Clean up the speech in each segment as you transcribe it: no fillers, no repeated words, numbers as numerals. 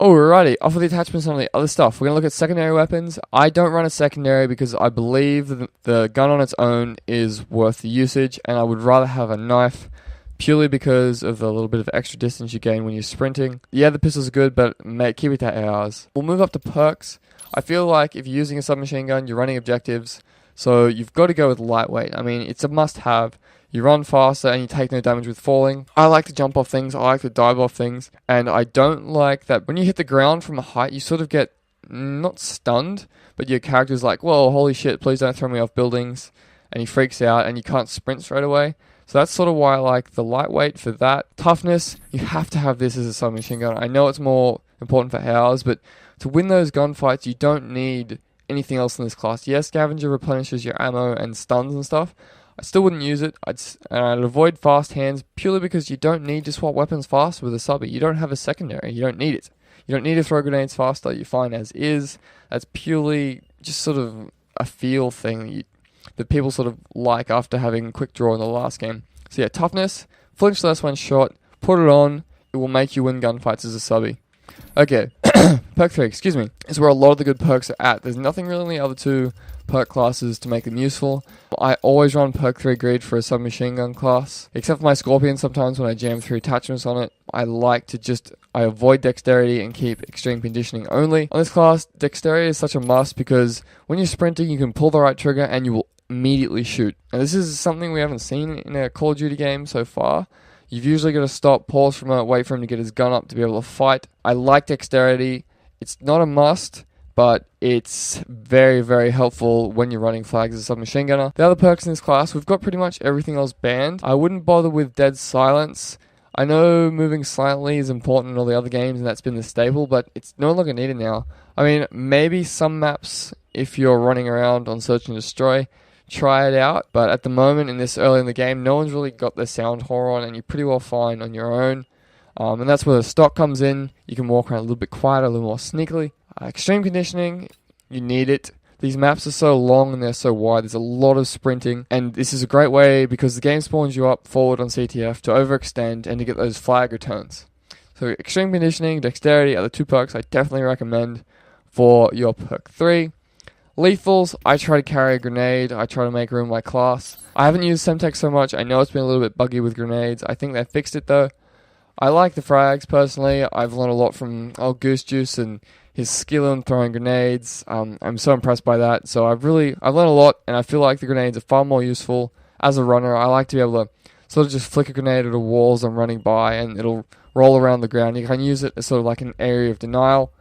Alrighty, off with the attachments on the other stuff. We're going to look at secondary weapons. I don't run a secondary because I believe that the gun on its own is worth the usage, and I would rather have a knife purely because of the little bit of extra distance you gain when you're sprinting. Yeah, the pistol's good, but keep it to ARs. We'll move up to perks. I feel like if you're using a submachine gun, you're running objectives, so you've got to go with lightweight. I mean, it's a must-have. You run faster and you take no damage with falling. I like to jump off things, I like to dive off things, and I don't like that when you hit the ground from a height, you sort of get, not stunned, but your character's like, whoa, holy shit, please don't throw me off buildings, and he freaks out and you can't sprint straight away. So that's sort of why I like the lightweight for that. Toughness, you have to have this as a submachine gun. I know it's more important for ours, but to win those gunfights, you don't need anything else in this class. Yes, Scavenger replenishes your ammo and stuns and stuff. I still wouldn't use it. I'd avoid fast hands purely because you don't need to swap weapons fast with a subby. You don't have a secondary. You don't need it. You don't need to throw grenades faster. You're fine as is. That's purely just sort of a feel thing that people sort of like after having quick draw in the last game. So yeah, toughness, flinch less when shot, put it on. It will make you win gunfights as a subby. Okay, perk 3, excuse me, is where a lot of the good perks are at. There's nothing really in the other two perk classes to make them useful. I always run perk 3 grid for a submachine gun class, except for my Scorpion sometimes when I jam 3 attachments on it. I avoid dexterity and keep extreme conditioning only. On this class, dexterity is such a must because when you're sprinting, you can pull the right trigger and you will immediately shoot. And this is something we haven't seen in a Call of Duty game so far. You've usually got to stop, pause from it, wait for him to get his gun up to be able to fight. I like dexterity. It's not a must, but it's very, very helpful when you're running flags as a submachine gunner. The other perks in this class, we've got pretty much everything else banned. I wouldn't bother with dead silence. I know moving silently is important in all the other games, and that's been the staple, but it's no longer needed now. I mean, maybe some maps, if you're running around on search and destroy, try it out, but at the moment in this early in the game, no one's really got their sound horror on, and you're pretty well fine on your own. And that's where the stock comes in. You can walk around a little bit quieter, a little more sneakily. Extreme conditioning, you need it. These maps are so long and they're so wide, there's a lot of sprinting, and this is a great way because the game spawns you up forward on CTF to overextend and to get those flag returns. So extreme conditioning, dexterity are the two perks I definitely recommend for your perk 3. Lethals, I try to carry a grenade. I try to make room in my class. I haven't used Semtex so much. I know it's been a little bit buggy with grenades. I think they fixed it though. I like the frags personally. I've learned a lot from old Goose Juice and his skill in throwing grenades. I'm so impressed by that. So I've learned a lot, and I feel like the grenades are far more useful as a runner. I like to be able to sort of just flick a grenade at a wall as I'm running by, and it'll roll around the ground. You can use it as sort of like an area of denial.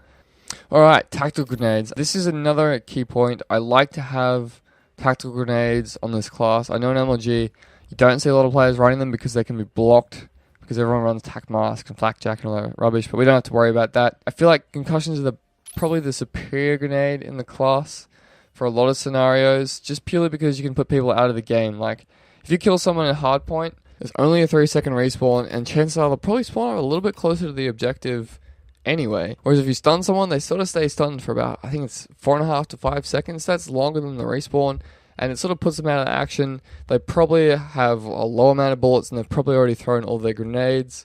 Alright, tactical grenades. This is another key point. I like to have tactical grenades on this class. I know in MLG, you don't see a lot of players running them because they can be blocked, because everyone runs tac mask and flakjack and all that rubbish, but we don't have to worry about that. I feel like concussions are probably the superior grenade in the class for a lot of scenarios, just purely because you can put people out of the game. Like, if you kill someone at hardpoint, there's only a 3-second respawn, and chances are they'll probably spawn a little bit closer to the objective anyway. Whereas if you stun someone, they sort of stay stunned for about, I think it's 4.5 to 5 seconds. That's longer than the respawn, and it sort of puts them out of action. They probably have a low amount of bullets, and they've probably already thrown all their grenades.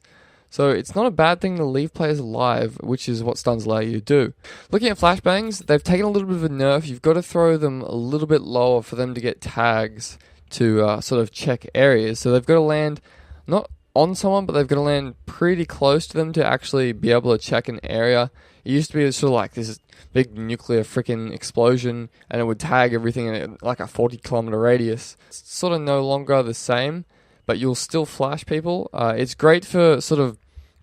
So it's not a bad thing to leave players alive, which is what stuns allow you to do. Looking at flashbangs, they've taken a little bit of a nerf. You've got to throw them a little bit lower for them to get tags to sort of check areas. So they've got to land not on someone, but they've got to land pretty close to them to actually be able to check an area. It used to be sort of like this big nuclear freaking explosion, and it would tag everything in like a 40-kilometer radius. It's sort of no longer the same, but you'll still flash people. It's great for sort of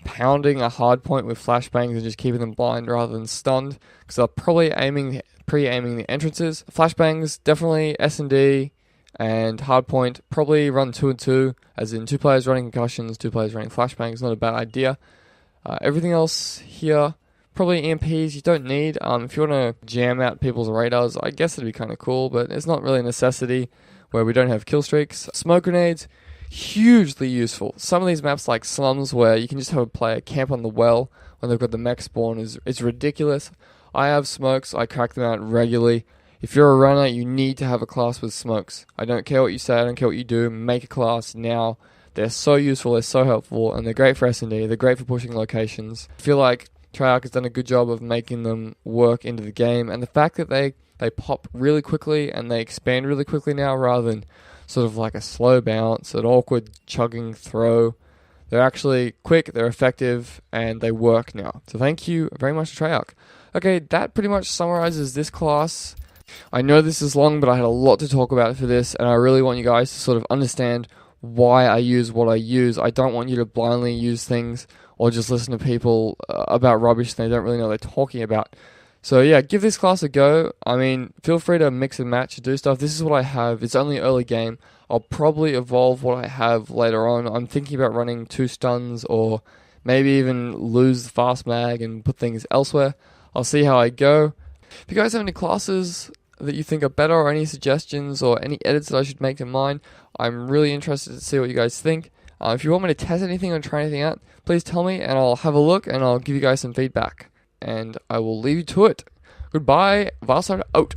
pounding a hard point with flashbangs and just keeping them blind rather than stunned, because they're probably pre-aiming the entrances. Flashbangs, definitely S&D and hardpoint, probably run 2 and 2, as in 2 players running concussions, 2 players running flashbangs. Not a bad idea. Everything else here, probably EMPs you don't need. If you want to jam out people's radars, I guess it'd be kind of cool, but it's not really a necessity where we don't have kill streaks. Smoke grenades, hugely useful. Some of these maps like Slums, where you can just have a player camp on the well when they've got the mech spawn, it's ridiculous. I have smokes, I crack them out regularly. If you're a runner, you need to have a class with smokes. I don't care what you say, I don't care what you do, make a class now. They're so useful, they're so helpful, and they're great for S&D, they're great for pushing locations. I feel like Treyarch has done a good job of making them work into the game, and the fact that they pop really quickly and they expand really quickly now rather than sort of like a slow bounce, an awkward chugging throw. They're actually quick, they're effective, and they work now. So thank you very much to Treyarch. Okay, that pretty much summarizes this class. I know this is long, but I had a lot to talk about for this, and I really want you guys to sort of understand why I use what I use. I don't want you to blindly use things or just listen to people about rubbish they don't really know what they're talking about. So yeah, give this class a go. I mean, feel free to mix and match and do stuff. This is what I have. It's only early game. I'll probably evolve what I have later on. I'm thinking about running 2 stuns or maybe even lose the fast mag and put things elsewhere. I'll see how I go. If you guys have any classes that you think are better or any suggestions or any edits that I should make to mine, I'm really interested to see what you guys think. If you want me to test anything or try anything out, please tell me and I'll have a look and I'll give you guys some feedback. And I will leave you to it. Goodbye, Valsar out.